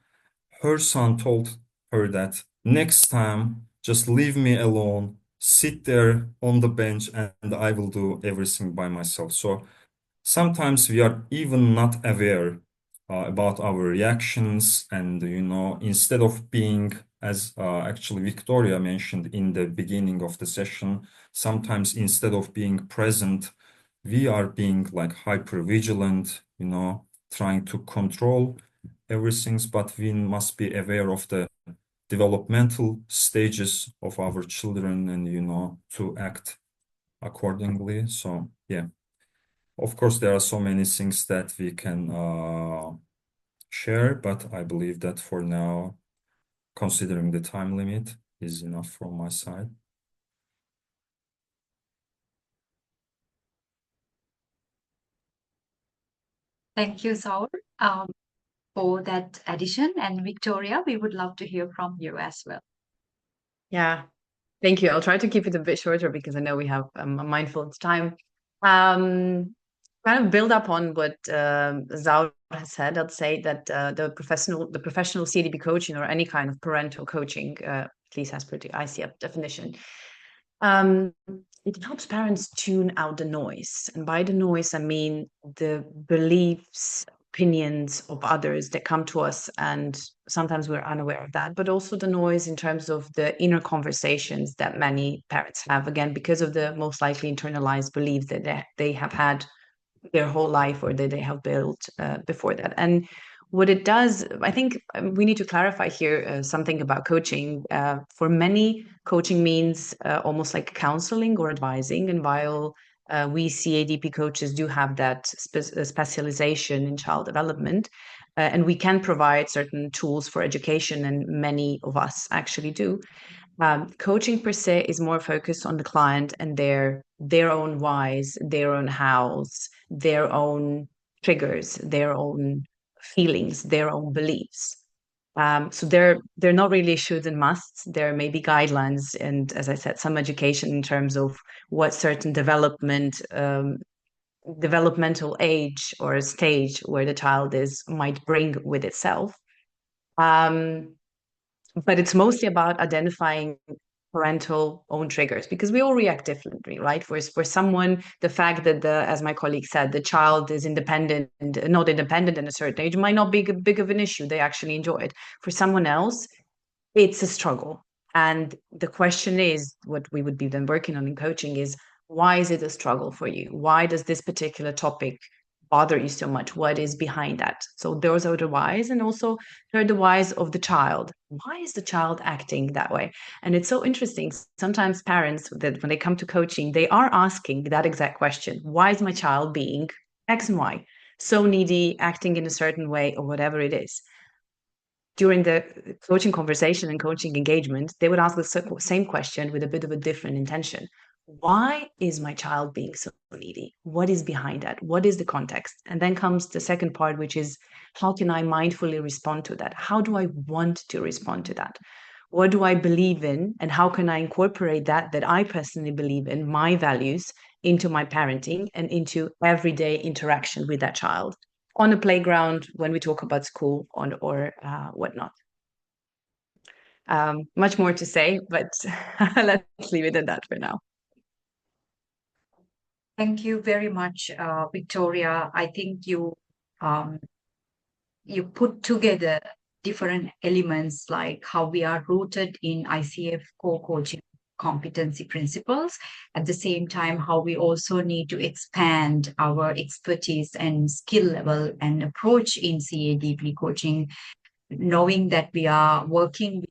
her son told her that next time, just leave me alone, sit there on the bench, and I will do everything by myself. So sometimes we are even not aware about our reactions, and instead of being, as actually Victoria mentioned in the beginning of the session, sometimes instead of being present, we are being like hyper vigilant, trying to control everything, but we must be aware of the developmental stages of our children and to act accordingly. So yeah. Of course, there are so many things that we can share, but I believe that for now, considering the time limit, is enough from my side. Thank you, Zaur, for that addition. And Victoria, we would love to hear from you as well. Yeah, thank you. I'll try to keep it a bit shorter because I know we have a mindful of time. Kind of build up on what Zaur has said. I'd say that the professional CADP coaching or any kind of parental coaching, at least as per the ICF definition, it helps parents tune out the noise. And by the noise, I mean the beliefs, opinions of others that come to us, and sometimes we're unaware of that, but also the noise in terms of the inner conversations that many parents have, again, because of the most likely internalized beliefs that they have had their whole life or that they have built before that. And what it does, I think we need to clarify here something about coaching. For many, coaching means almost like counseling or advising. And while we CADP coaches do have that specialization in child development, and we can provide certain tools for education, and many of us actually do. Coaching per se is more focused on the client and their own whys, their own hows, their own triggers, their own feelings, their own beliefs. So they're not really shoulds and musts. There may be guidelines and, as I said, some education in terms of what certain developmental age or stage where the child is might bring with itself. But it's mostly about identifying parental own triggers, because we all react differently, right? For someone, the fact that as my colleague said, the child is independent and not independent at a certain age might not be big of an issue. They actually enjoy it. For someone else, it's a struggle. And the question is, what we would be then working on in coaching is, why is it a struggle for you? Why does this particular topic bother you so much? What is behind that? So those are the whys, and also there are the whys of the child. Why is the child acting that way? And it's so interesting. Sometimes parents, that when they come to coaching, they are asking that exact question. Why is my child being X and Y? So needy, acting in a certain way, or whatever it is. During the coaching conversation and coaching engagement, they would ask the same question with a bit of a different intention. Why is my child being so needy? What is behind that? What is the context? And then comes the second part, which is, how can I mindfully respond to that? How do I want to respond to that? What do I believe in? And how can I incorporate that I personally believe in, my values, into my parenting and into everyday interaction with that child? On a playground, when we talk about school, or whatnot. Much more to say, but let's leave it at that for now. Thank you very much, Viktorija. I think you put together different elements, like how we are rooted in ICF core coaching competency principles. At the same time, how we also need to expand our expertise and skill level and approach in CADP coaching, knowing that we are working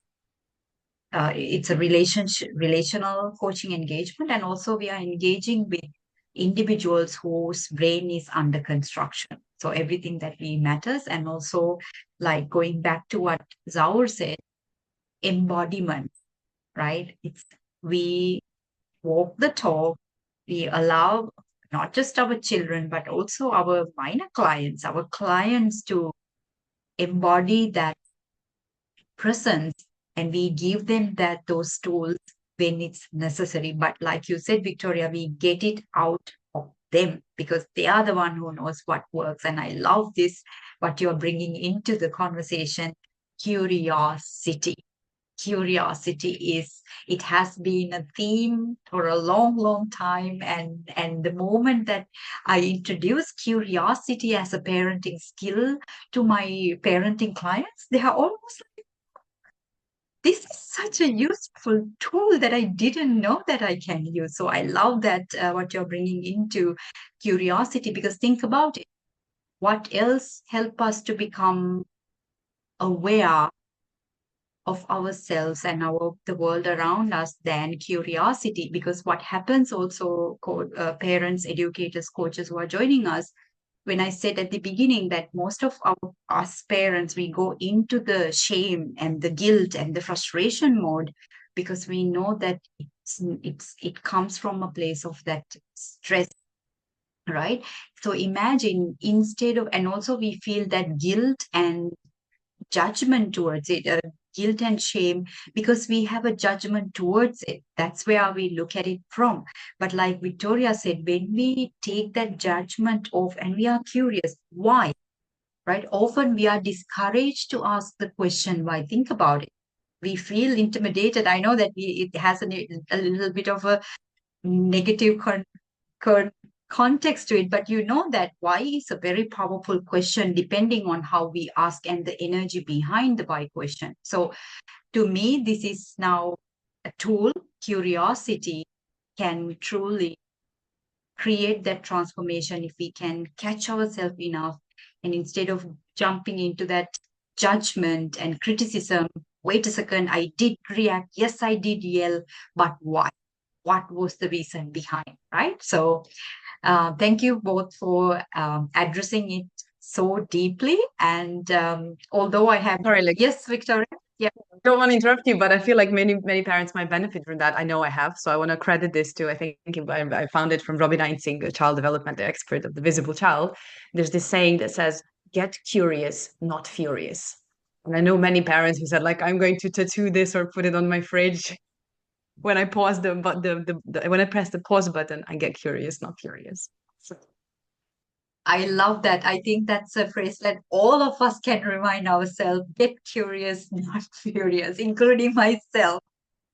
it's a relational coaching engagement, and also we are engaging with individuals whose brain is under construction. So everything that we matters, and also, like, going back to what Zaur said, embodiment, right? It's we walk the talk, we allow not just our children, but also our minor clients, our clients to embody that presence, and we give them those tools when it's necessary. But like you said, Viktorija, we get it out of them, because they are the one who knows what works. And I love this, what you're bringing into the conversation: curiosity. It has been a theme for a long time, and the moment that I introduce curiosity as a parenting skill to my parenting clients, they are almost, this is such a useful tool that I didn't know that I can use. So I love that, what you're bringing into curiosity, because think about it. What else help us to become aware of ourselves and the world around us than curiosity? Because what happens also, parents, educators, coaches who are joining us, when I said at the beginning that most of us parents, we go into the shame and the guilt and the frustration mode, because we know that it comes from a place of that stress, right? So imagine, and also we feel that guilt and judgment towards it, guilt and shame, because we have a judgment towards it. That's where we look at it from. But like Viktorija said, when we take that judgment off and we are curious, why, right? Often we are discouraged to ask the question, why? Think about it. We feel intimidated. I know that it has a little bit of a negative context to it, but you know that why is a very powerful question, depending on how we ask and the energy behind the why question. So to me, this is now a tool. Curiosity can truly create that transformation if we can catch ourselves enough, and instead of jumping into that judgment and criticism, wait a second, I did react, yes, I did yell, but why? What was the reason behind, right? So thank you both for addressing it so deeply. And although I have, Sorry, like, yes, Victoria. Yeah. don't want to interrupt you, but I feel like many parents might benefit from that. I know I have, so I want to credit this to. I think I found it from Robin Einsing, a child development expert of the visible child. There's this saying that says, "Get curious, not furious." And I know many parents who said, like, I'm going to tattoo this or put it on my fridge. When I pause when I press the pause button, I get curious, not furious. So, I love that. I think that's a phrase that all of us can remind ourselves: get curious, not furious, including myself.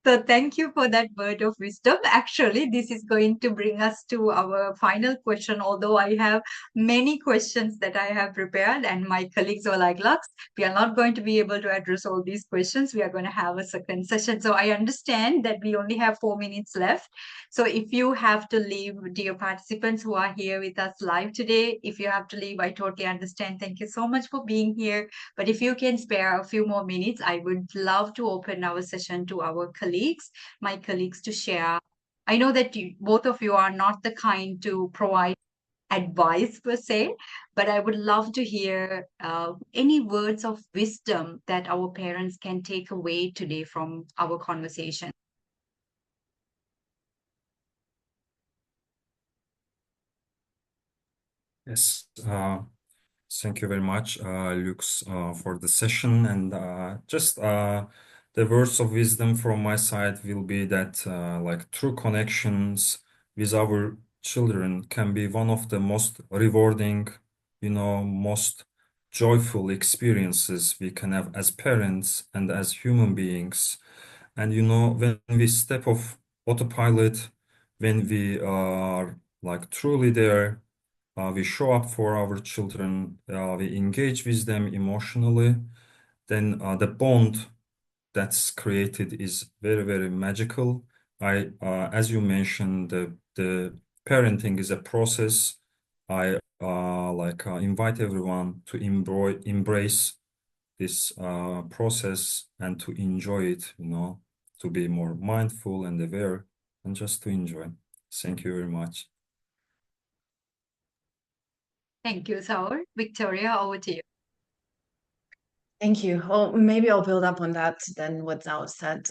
So thank you for that word of wisdom. Actually, this is going to bring us to our final question, although I have many questions that I have prepared, and my colleagues were like, Lux, we are not going to be able to address all these questions. We are going to have a second session. So I understand that we only have 4 minutes left. So if you have to leave, dear participants who are here with us live today, if you have to leave, I totally understand. Thank you so much for being here. But if you can spare a few more minutes, I would love to open our session to our colleagues, my colleagues, to share. I know that both of you are not the kind to provide advice per se, but I would love to hear any words of wisdom that our parents can take away today from our conversation. Yes. Thank you very much, Lux, for the session. And just the words of wisdom from my side will be that like true connections with our children can be one of the most rewarding, most joyful experiences we can have as parents and as human beings. And when we step off autopilot, when we are like truly there, we show up for our children, we engage with them emotionally, then the bond that's created is very, very magical. As you mentioned, the parenting is a process. I invite everyone to embrace this process and to enjoy it, to be more mindful and aware and just to enjoy. Thank you very much. Thank you, Zaur. Victoria, over to you. thank you. Well, maybe I'll build up on that then what Zao said.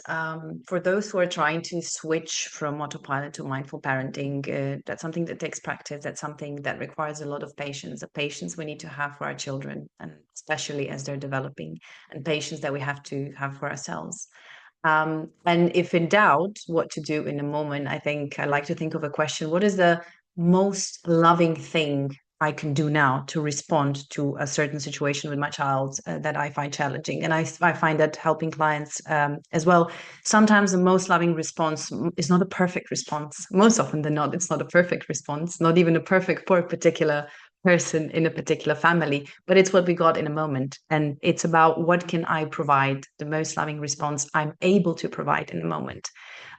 For those who are trying to switch from autopilot to mindful parenting, that's something that takes practice. That's something that requires a lot of patience, the patience we need to have for our children, and especially as they're developing, and patience that we have to have for ourselves. And if in doubt what to do in a moment, I think I like to think of a question: what is the most loving thing I can do now to respond to a certain situation with my child that I find challenging? And I find that helping clients as well, sometimes the most loving response is not a perfect response. Most often than not, it's not a perfect response, not even a perfect for a particular person in a particular family, but it's what we got in a moment. And it's about what can I provide, the most loving response I'm able to provide in a moment.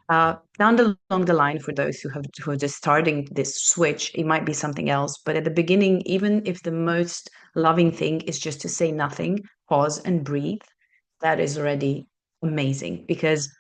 Along the line, for those who are just starting this switch, it might be something else. But at the beginning, even if the most loving thing is just to say nothing, pause and breathe, that is already amazing, because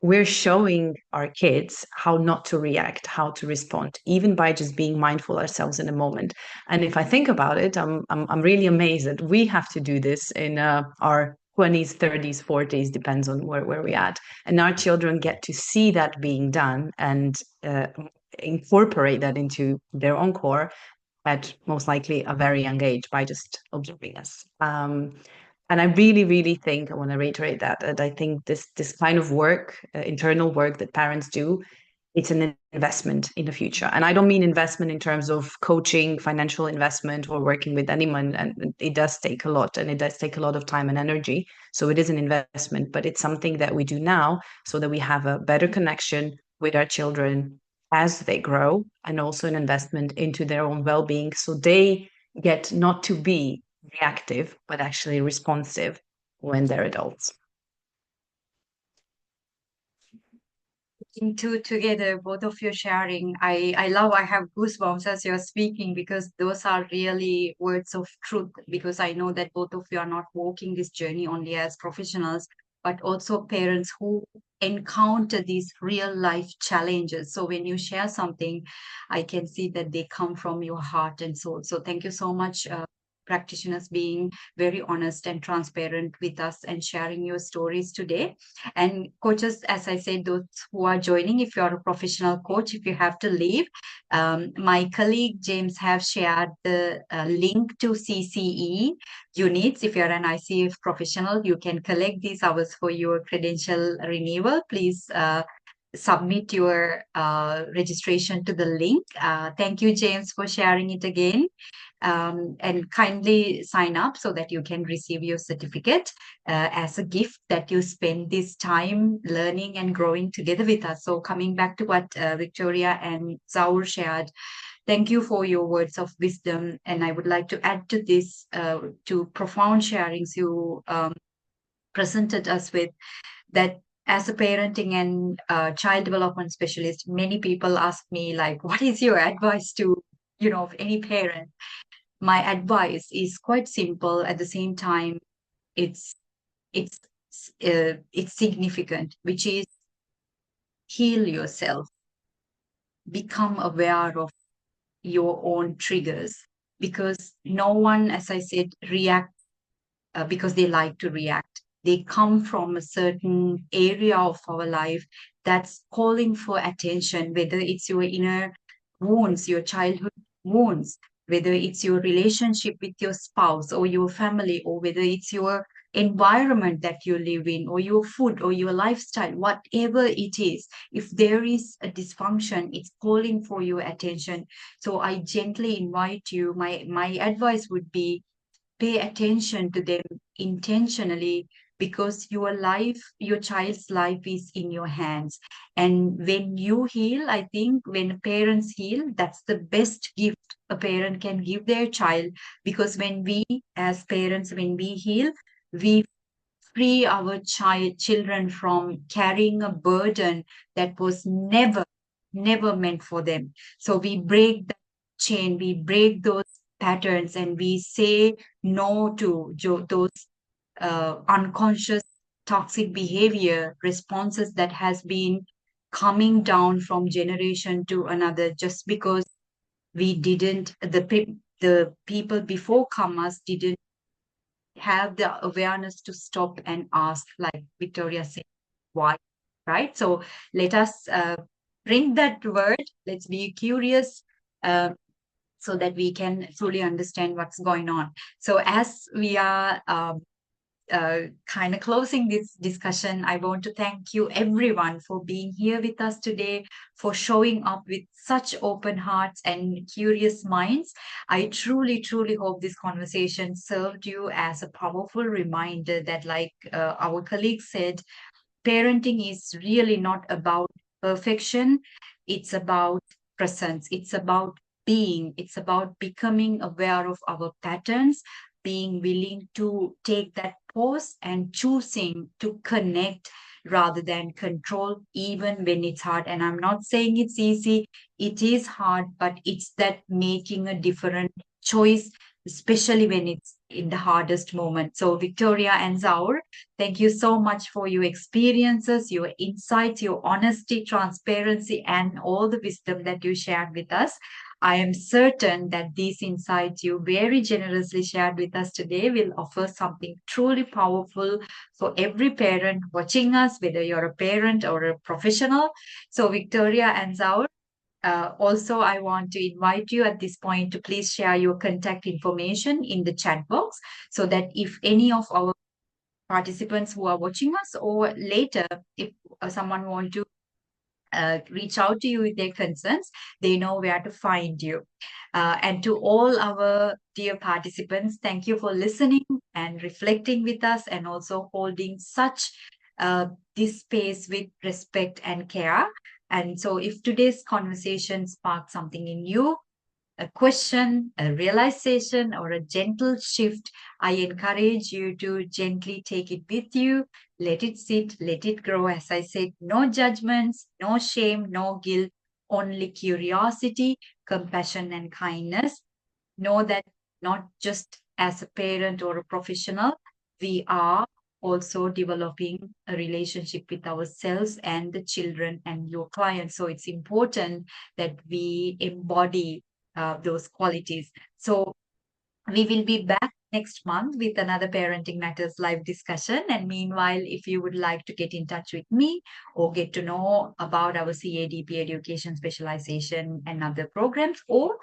we're showing our kids how not to react, how to respond, even by just being mindful ourselves in a moment. And if I think about it, I'm really amazed that we have to do this in our 20s, 30s, 40s, depends on where we're at. And our children get to see that being done and incorporate that into their own core at most likely a very young age by just observing us. And I really, really think I want to reiterate that I think this kind of work, internal work that parents do, it's an investment in the future. And I don't mean investment in terms of coaching, financial investment, or working with anyone. And it does take a lot, and it does take a lot of time and energy. So it is an investment, but it's something that we do now so that we have a better connection with our children as they grow, and also an investment into their own well-being, so they get not to be reactive, but actually responsive when they're adults. Two together, both of you sharing. I have goosebumps as you're speaking, because those are really words of truth. Because I know that both of you are not walking this journey only as professionals, but also parents who encounter these real life challenges. So when you share something, I can see that they come from your heart and soul. So thank you so much, practitioners, being very honest and transparent with us and sharing your stories today. And coaches, as I said, those who are joining, if you're a professional coach, if you have to leave, my colleague James have shared the link to CCE units. If you're an ICF professional, you can collect these hours for your credential renewal. Please submit your registration to the link. Thank you, James, for sharing it again. And kindly sign up so that you can receive your certificate as a gift that you spend this time learning and growing together with us. So coming back to what Viktorija and Zaur shared, thank you for your words of wisdom. And I would like to add to this, to profound sharings you presented us with, that as a parenting and child development specialist, many people ask me, like, what is your advice to, any parent? My advice is quite simple. At the same time, it's it's it's significant, which is heal yourself, become aware of your own triggers, because no one, as I said, react because they like to react. They come from a certain area of our life that's calling for attention, whether it's your inner wounds, your childhood wounds, whether it's your relationship with your spouse or your family, or whether it's your environment that you live in, or your food or your lifestyle, whatever it is. If there is a dysfunction, it's calling for your attention. So I gently invite you, my advice would be, pay attention to them intentionally, because your life, your child's life is in your hands. And when you heal, I think when parents heal, that's the best gift a parent can give their child. Because when we, as parents, when we heal, we free our children from carrying a burden that was never meant for them. So we break the chain, we break those patterns, and we say no to those unconscious toxic behavior responses that has been coming down from generation to another, just because we didn't, the people before us didn't have the awareness to stop and ask, like Viktorija said, why, right? So let us bring that word. Let's be curious, so that we can fully understand what's going on. So as we are kind of closing this discussion, I want to thank you everyone for being here with us today, for showing up with such open hearts and curious minds. I truly, truly hope this conversation served you as a powerful reminder that, like our colleague said, parenting is really not about perfection. It's about presence. It's about being. It's about becoming aware of our patterns, being willing to take that pause and choosing to connect rather than control, even when it's hard. And I'm not saying it's easy. It is hard, but it's that making a different choice, especially when it's in the hardest moment. So Viktorija and Zaur, thank you so much for your experiences, your insights, your honesty, transparency, and all the wisdom that you shared with us. I am certain that these insights you very generously shared with us today will offer something truly powerful for every parent watching us, whether you're a parent or a professional. So Viktorija and Zaur, also, I want to invite you at this point to please share your contact information in the chat box, so that if any of our participants who are watching us, or later, if someone want to reach out to you with their concerns, they know where to find you. And to all our dear participants, thank you for listening and reflecting with us, and also holding such this space with respect and care. And so if today's conversation sparked something in you, a question, a realization, or a gentle shift, I encourage you to gently take it with you. Let it sit, let it grow. As I said, no judgments, no shame, no guilt, only curiosity, compassion, and kindness. Know that not just as a parent or a professional, we are also developing a relationship with ourselves and the children and your clients. So it's important that we embody those qualities. So we will be back next month with another Parenting Matters live discussion. And meanwhile, if you would like to get in touch with me or get to know about our CADP education specialization and other programs, or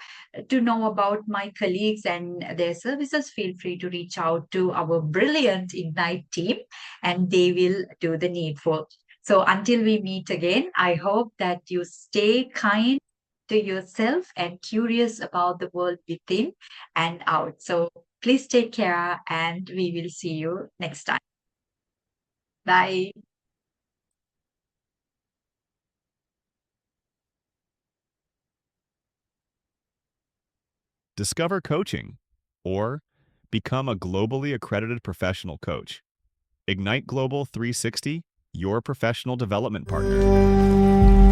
to know about my colleagues and their services, feel free to reach out to our brilliant Ignite team and they will do the needful. So until we meet again, I hope that you stay kind to yourself and curious about the world within and out. So please take care and we will see you next time. Bye. Discover coaching or become a globally accredited professional coach. Ignite Global 360, your professional development partner.